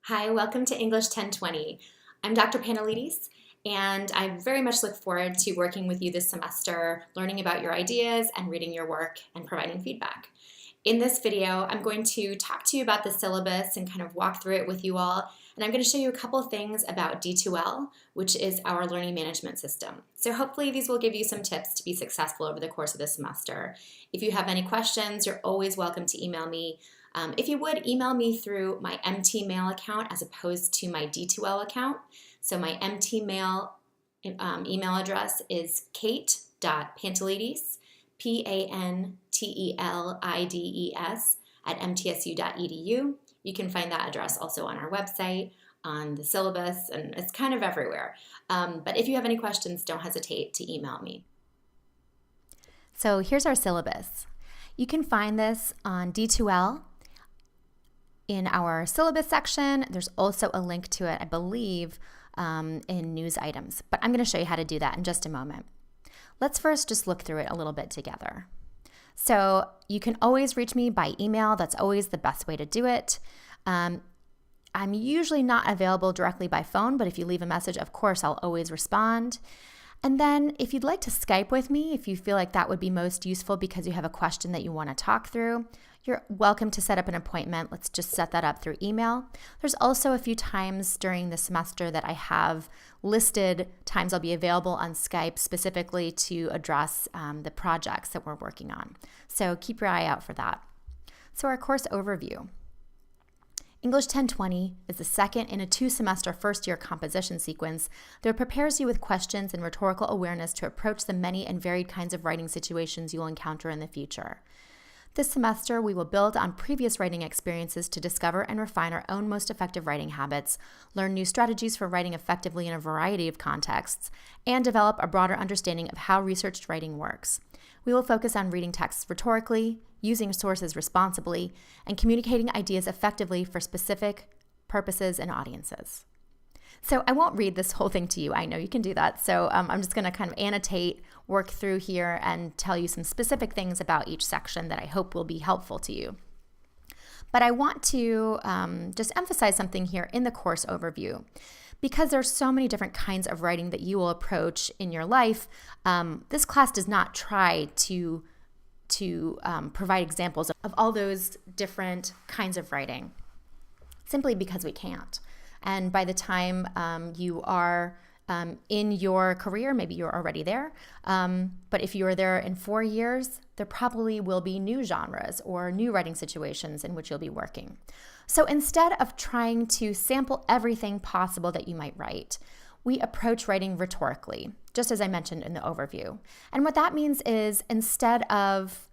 Hi, welcome to English 1020. I'm Dr. Panelides, and I very much look forward to working with you this semester, learning about your ideas and reading your work and providing feedback. In this video, I'm going to talk to you about the syllabus and kind of walk through it with you all, and I'm going to show you a couple of things about D2L, which is our learning management system. So hopefully these will give you some tips to be successful over the course of the semester. If you have any questions, you're always welcome to email me. If you would, email me through my MT Mail account as opposed to my D2L account. So my MT Mail email address is kate.pantelides, PANTELIDES @mtsu.edu. You can find that address also on our website, on the syllabus, and it's kind of everywhere. But if you have any questions, don't hesitate to email me. So here's our syllabus. You can find this on D2L in our syllabus section. There's also a link to it, I believe, in news items. But I'm going to show you how to do that in just a moment. Let's first just look through it a little bit together. So you can always reach me by email. That's always the best way to do it. I'm usually not available directly by phone, but if you leave a message, of course, I'll always respond. And then if you'd like to Skype with me, if you feel like that would be most useful because you have a question that you want to talk through, you're welcome to set up an appointment. Let's just set that up through email. There's also a few times during the semester that I have listed times I'll be available on Skype specifically to address the projects that we're working on. So keep your eye out for that. So our course overview. English 1020 is the second in a two-semester first-year composition sequence that prepares you with questions and rhetorical awareness to approach the many and varied kinds of writing situations you'll encounter in the future. This semester, we will build on previous writing experiences to discover and refine our own most effective writing habits, learn new strategies for writing effectively in a variety of contexts, and develop a broader understanding of how researched writing works. We will focus on reading texts rhetorically, using sources responsibly, and communicating ideas effectively for specific purposes and audiences. So I won't read this whole thing to you. I know you can do that. So I'm just going to kind of annotate, work through here, and tell you some specific things about each section that I hope will be helpful to you. But I want to just emphasize something here in the course overview. Because there's so many different kinds of writing that you will approach in your life, this class does not try to provide examples of all those different kinds of writing, simply because we can't. And by the time you are in your career, maybe you're already there, but if you're there in 4 years, there probably will be new genres or new writing situations in which you'll be working. So instead of trying to sample everything possible that you might write, we approach writing rhetorically, just as I mentioned in the overview. And what that means is instead of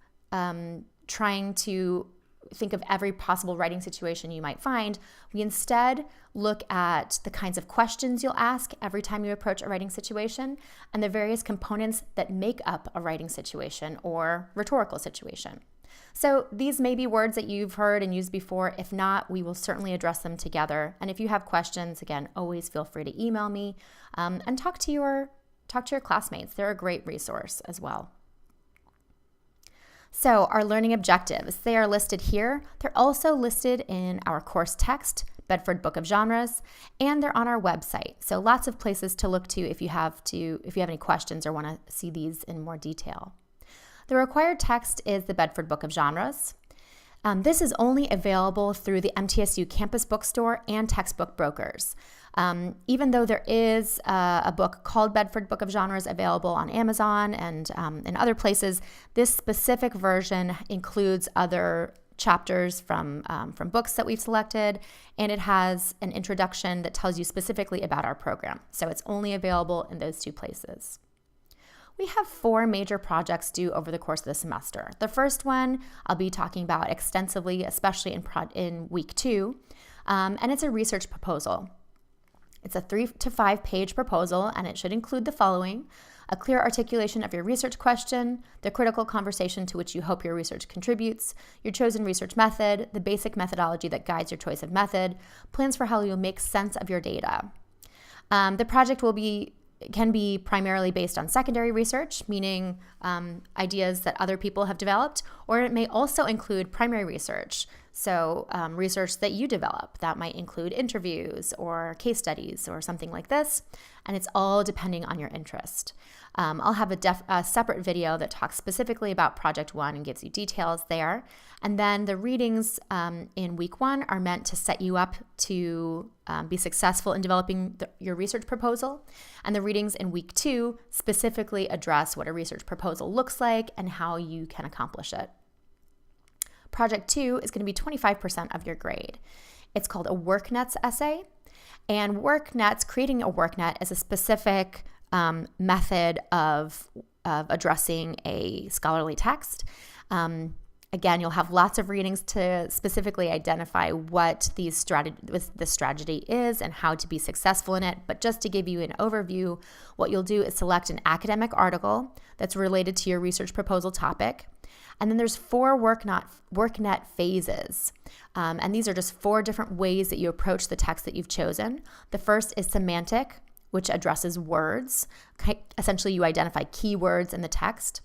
trying to think of every possible writing situation you might find, we instead look at the kinds of questions you'll ask every time you approach a writing situation and the various components that make up a writing situation or rhetorical situation. So these may be words that you've heard and used before. If not, we will certainly address them together. And if you have questions, again, always feel free to email me and talk to your classmates. They're a great resource as well. So our learning objectives, they are listed here. They're also listed in our course text, Bedford Book of Genres, and they're on our website. So lots of places to look to if you have any questions or want to see these in more detail. The required text is the Bedford Book of Genres. This is only available through the MTSU campus bookstore and textbook brokers. Even though there is a book called Bedford Book of Genres available on Amazon and in other places, this specific version includes other chapters from books that we've selected, and it has an introduction that tells you specifically about our program. So it's only available in those two places. We have 4 major projects due over the course of the semester. The first one I'll be talking about extensively, especially in week 2, and it's a research proposal. It's a 3 to 5 page proposal, and it should include the following: a clear articulation of your research question, the critical conversation to which you hope your research contributes, your chosen research method, the basic methodology that guides your choice of method, plans for how you'll make sense of your data. The project can be primarily based on secondary research, meaning ideas that other people have developed, or it may also include primary research, So research that you develop that might include interviews or case studies or something like this, and it's all depending on your interest. I'll have a separate video that talks specifically about Project 1 and gives you details there. And then the readings in week 1 are meant to set you up to be successful in developing your research proposal. And the readings in week 2 specifically address what a research proposal looks like and how you can accomplish it. Project 2 is going to be 25% of your grade. It's called a WorkNets essay. And creating a WorkNet is a specific method of addressing a scholarly text. Again, you'll have lots of readings to specifically identify what the strategy is and how to be successful in it. But just to give you an overview, what you'll do is select an academic article that's related to your research proposal topic. And then there's 4 WorkNet phases. And these are just 4 different ways that you approach the text that you've chosen. The first is semantic, which addresses words. Essentially, you identify keywords in the text.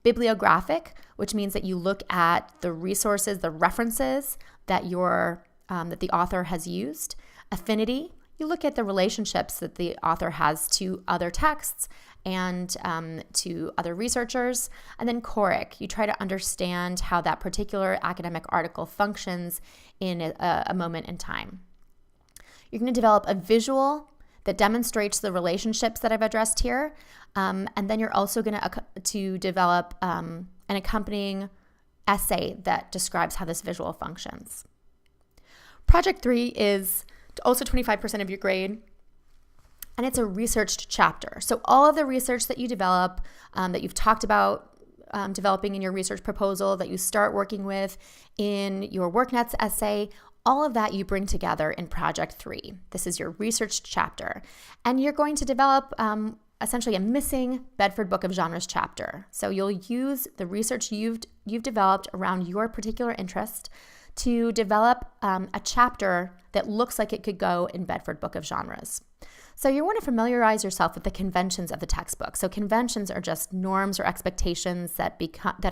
Bibliographic, which means that you look at the resources, the references that the author has used. Affinity, you look at the relationships that the author has to other texts and to other researchers. And then choric, you try to understand how that particular academic article functions in a moment in time. You're going to develop a visual that demonstrates the relationships that I've addressed here. And then you're also going to develop an accompanying essay that describes how this visual functions. Project 3 is also 25% of your grade, and it's a researched chapter. So all of the research that you develop, that you've talked about developing in your research proposal, that you start working with in your WorkNets essay, all of that you bring together in Project 3. This is your research chapter. And you're going to develop essentially a missing Bedford Book of Genres chapter. So you'll use the research you've developed around your particular interest to develop a chapter that looks like it could go in Bedford Book of Genres. So you want to familiarize yourself with the conventions of the textbook. So conventions are just norms or expectations that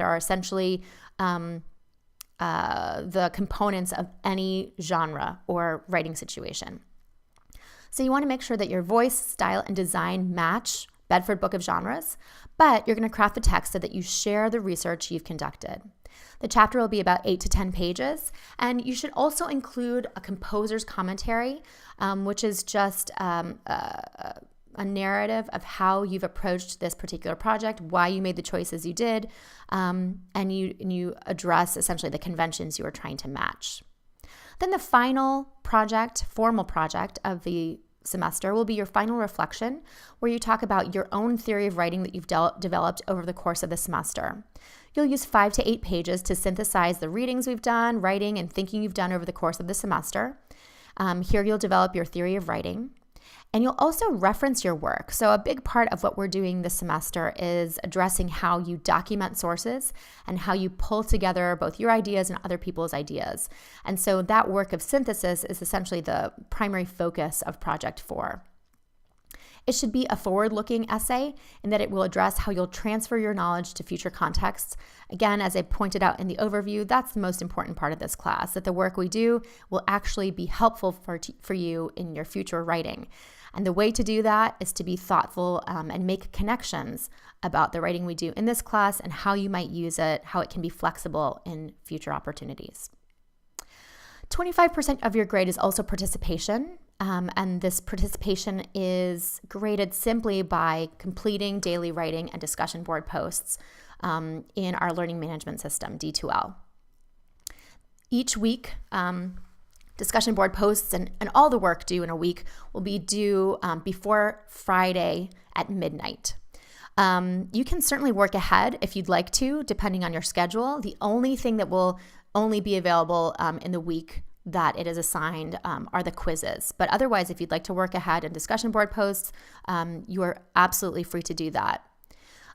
are essentially the components of any genre or writing situation. So you want to make sure that your voice, style, and design match Bedford Book of Genres, but you're going to craft the text so that you share the research you've conducted. The chapter will be about 8 to 10 pages, and you should also include a composer's commentary, which is just a narrative of how you've approached this particular project, why you made the choices you did, and you address essentially the conventions you are trying to match. Then the final formal project of the semester will be your final reflection, where you talk about your own theory of writing that you've developed over the course of the semester. You'll use 5 to 8 pages to synthesize the readings we've done, writing, and thinking you've done over the course of the semester. Here you'll develop your theory of writing. And you'll also reference your work. So a big part of what we're doing this semester is addressing how you document sources and how you pull together both your ideas and other people's ideas. And so that work of synthesis is essentially the primary focus of Project 4. It should be a forward-looking essay in that it will address how you'll transfer your knowledge to future contexts. Again, as I pointed out in the overview, that's the most important part of this class, that the work we do will actually be helpful for you in your future writing. And the way to do that is to be thoughtful and make connections about the writing we do in this class and how you might use it, how it can be flexible in future opportunities. 25% of your grade is also participation, and this participation is graded simply by completing daily writing and discussion board posts in our learning management system, D2L. Each week, discussion board posts and all the work due in a week will be due before Friday at midnight. You can certainly work ahead if you'd like to, depending on your schedule. The only thing that will only be available in the week that it is assigned are the quizzes. But otherwise, if you'd like to work ahead in discussion board posts, you are absolutely free to do that.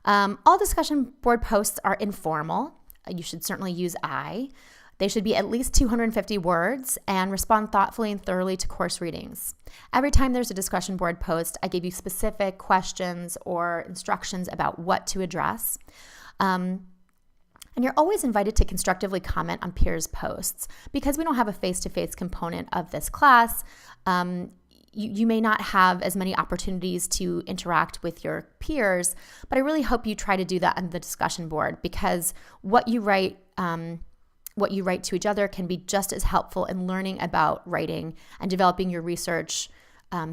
All discussion board posts are informal. You should certainly use I. They should be at least 250 words and respond thoughtfully and thoroughly to course readings. Every time there's a discussion board post, I give you specific questions or instructions about what to address. And you're always invited to constructively comment on peers' posts. Because we don't have a face-to-face component of this class, you may not have as many opportunities to interact with your peers, but I really hope you try to do that on the discussion board, because what you write to each other can be just as helpful in learning about writing and developing your research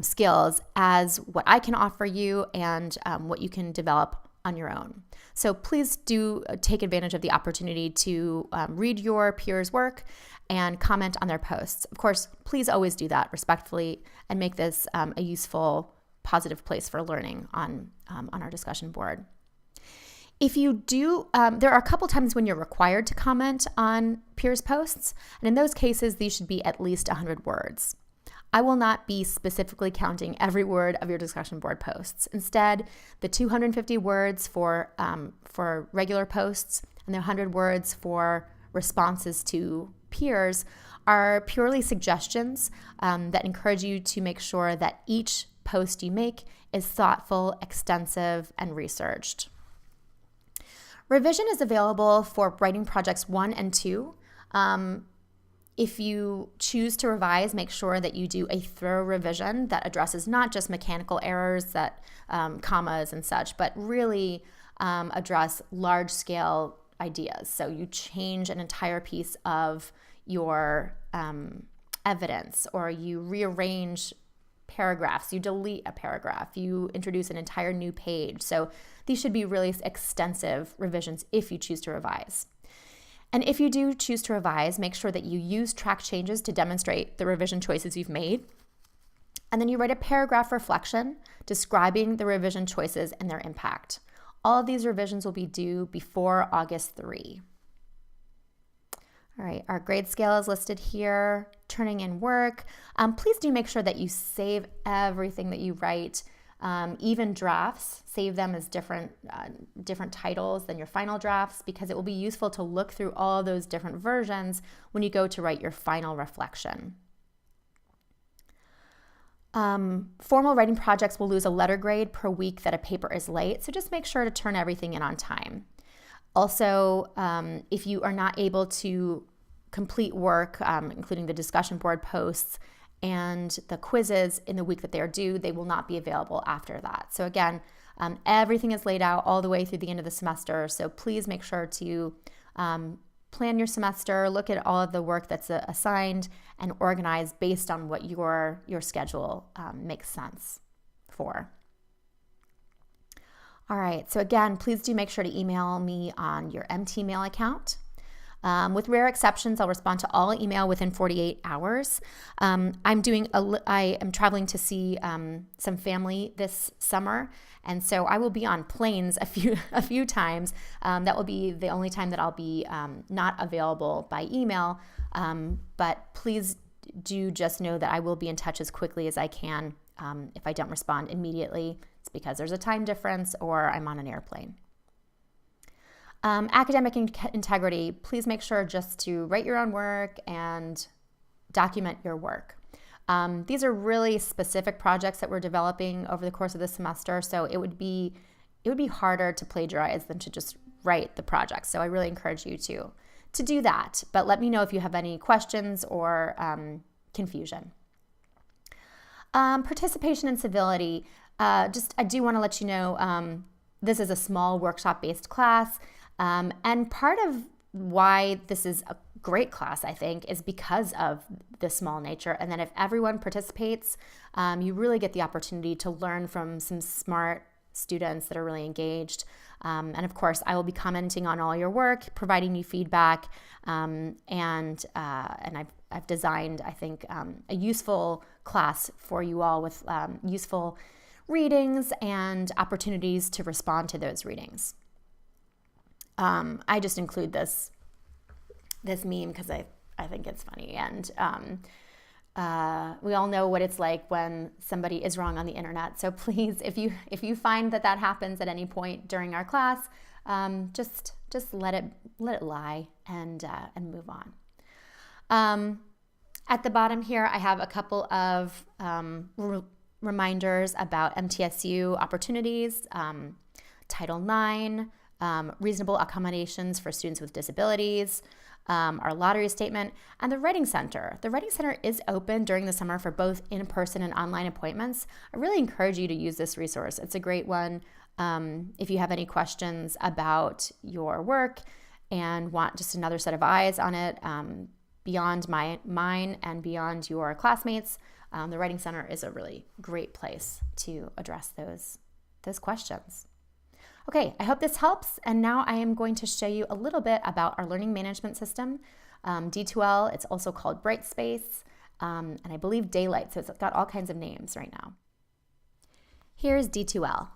skills as what I can offer you and what you can develop on your own. So please do take advantage of the opportunity to read your peers' work and comment on their posts. Of course, please always do that respectfully and make this a useful, positive place for learning on our discussion board. If you do, there are a couple times when you're required to comment on peers' posts, and in those cases, these should be at least 100 words. I will not be specifically counting every word of your discussion board posts. Instead, the 250 words for regular posts and the 100 words for responses to peers are purely suggestions that encourage you to make sure that each post you make is thoughtful, extensive, and researched. Revision is available for writing projects 1 and 2. If you choose to revise, make sure that you do a thorough revision that addresses not just mechanical errors, that commas and such, but really address large-scale ideas. So you change an entire piece of your evidence, or you rearrange paragraphs, you delete a paragraph, you introduce an entire new page. So these should be really extensive revisions if you choose to revise. And if you do choose to revise, make sure that you use track changes to demonstrate the revision choices you've made. And then you write a paragraph reflection describing the revision choices and their impact. All of these revisions will be due before August 3. All right, our grade scale is listed here. Turning in work. Please do make sure that you save everything that you write. Even drafts, save them as different titles than your final drafts, because it will be useful to look through all those different versions when you go to write your final reflection. Formal writing projects will lose a letter grade per week that a paper is late, so just make sure to turn everything in on time. Also, if you are not able to complete work, including the discussion board posts and the quizzes in the week that they are due, they will not be available after that. So again, everything is laid out all the way through the end of the semester. So please make sure to plan your semester, look at all of the work that's assigned, and organize based on what your schedule makes sense for. All right, so again, please do make sure to email me on your MT Mail account. With rare exceptions, I'll respond to all email within 48 hours. I am traveling to see some family this summer, and so I will be on planes a few times. That will be the only time that I'll be not available by email. But please do just know that I will be in touch as quickly as I can. If I don't respond immediately, it's because there's a time difference or I'm on an airplane. Academic integrity, please make sure just to write your own work and document your work. These are really specific projects that we're developing over the course of the semester, so it would be harder to plagiarize than to just write the project. So I really encourage you to do that, but let me know if you have any questions or confusion. Participation and civility, I do want to let you know this is a small workshop-based class. And part of why this is a great class, I think, is because of the small nature. And then if everyone participates, you really get the opportunity to learn from some smart students that are really engaged. And of course, I will be commenting on all your work, providing you feedback, and I've designed, I think, a useful class for you all with useful readings and opportunities to respond to those readings. I just include this meme because I think it's funny, and we all know what it's like when somebody is wrong on the internet. So please, if you find that happens at any point during our class, just let it lie and move on. At the bottom here, I have a couple of reminders about MTSU opportunities, Title IX. reasonable accommodations for students with disabilities, our lottery statement, and the Writing Center. The Writing Center is open during the summer for both in-person and online appointments. I really encourage you to use this resource. It's a great one if you have any questions about your work and want just another set of eyes on it beyond mine and beyond your classmates. The Writing Center is a really great place to address those questions. Okay, I hope this helps. And now I am going to show you a little bit about our learning management system, D2L. It's also called Brightspace, and I believe Daylight. So it's got all kinds of names right now. Here's D2L.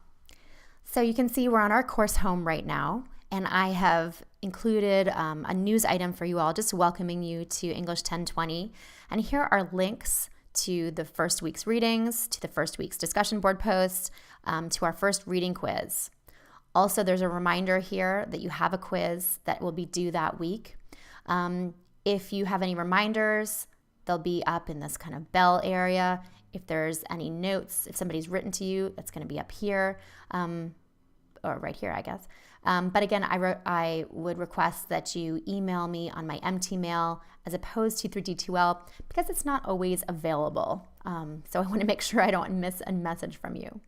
So you can see we're on our course home right now, and I have included a news item for you all, just welcoming you to English 1020. And here are links to the first week's readings, to the first week's discussion board posts, to our first reading quiz. Also, there's a reminder here that you have a quiz that will be due that week. If you have any reminders, they'll be up in this kind of bell area. If there's any notes, if somebody's written to you, that's going to be up here, or right here, I guess. But again, I would request that you email me on my empty mail as opposed to through D2L because it's not always available. So I want to make sure I don't miss a message from you.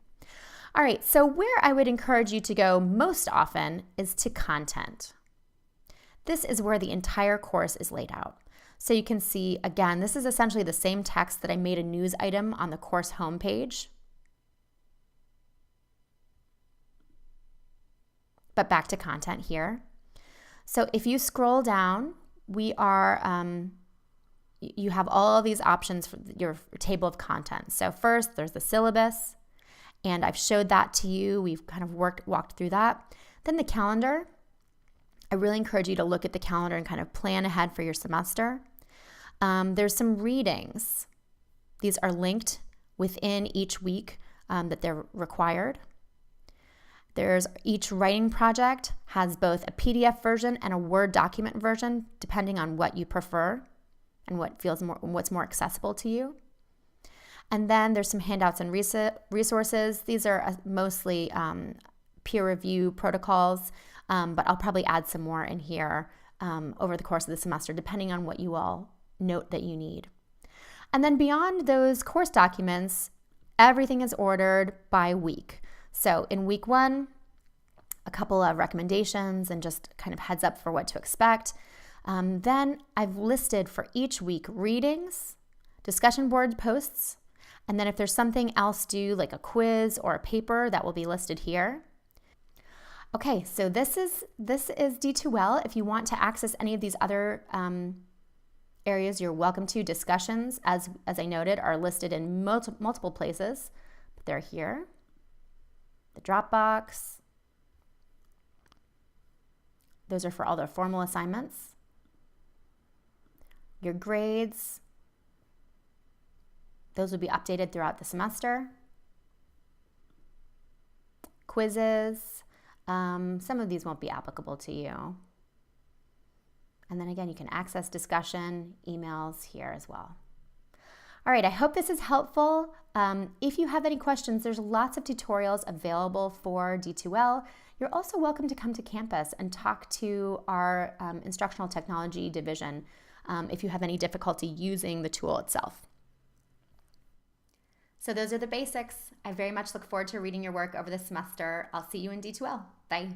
All right, so where I would encourage you to go most often is to content. This is where the entire course is laid out. So you can see, again, this is essentially the same text that I made a news item on the course homepage. But back to content here. So if you scroll down, you have all of these options for your table of content. So first, there's the syllabus. And I've showed that to you. We've kind of walked through that. Then the calendar. I really encourage you to look at the calendar and kind of plan ahead for your semester. There's some readings. These are linked within each week that they're required. There's each writing project has both a PDF version and a Word document version, depending on what you prefer and what's more accessible to you. And then there's some handouts and resources. These are mostly peer review protocols, but I'll probably add some more in here over the course of the semester, depending on what you all note that you need. And then beyond those course documents, everything is ordered by week. So in week 1, a couple of recommendations and just kind of heads up for what to expect. Then I've listed for each week readings, discussion board posts, and then if there's something else due, like a quiz or a paper, that will be listed here. Okay, so this is D2L. If you want to access any of these other areas, you're welcome to. Discussions, as I noted, are listed in multiple places, but they're here. The Dropbox. Those are for all the formal assignments. Your grades. Those will be updated throughout the semester. Quizzes. Some of these won't be applicable to you. And then again, you can access discussion, emails here as well. All right, I hope this is helpful. If you have any questions, there's lots of tutorials available for D2L. You're also welcome to come to campus and talk to our instructional technology division if you have any difficulty using the tool itself. So those are the basics. I very much look forward to reading your work over the semester. I'll see you in D2L. Bye.